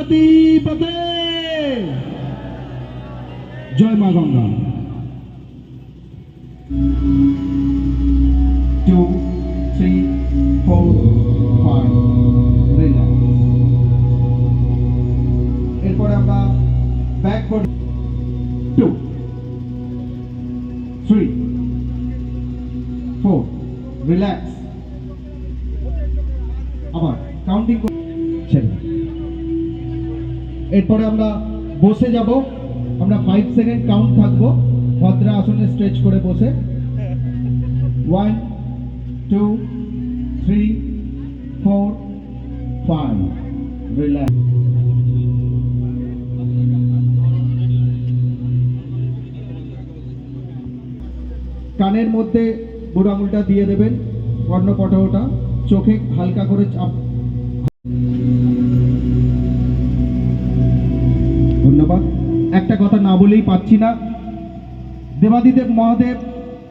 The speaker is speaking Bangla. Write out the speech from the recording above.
सरस्वती पते जय मां गंगा 2 3 4 5 রিল্যাক্স এরপর আমরা ব্যাকওয়ার্ড 2 3 4 রিল্যাক্স আবার কাউন্টিং ছেড়ে এরপরে আমরা বসে যাব আমরা 5 সেকেন্ড কাউন্ট থাকবো ভদ্রা আসনে স্ট্রেচ করে বসে 1 2 3 4 5 রিল্যাক্স কানের মধ্যে বুড়ো আঙুলটা দিয়ে দেবেন কর্ণপটলটা চোখে হালকা করে চাপ ধন্যবাদ একটা কথা না বলেই পাচ্ছি না দেবাদিদেব মহাদেব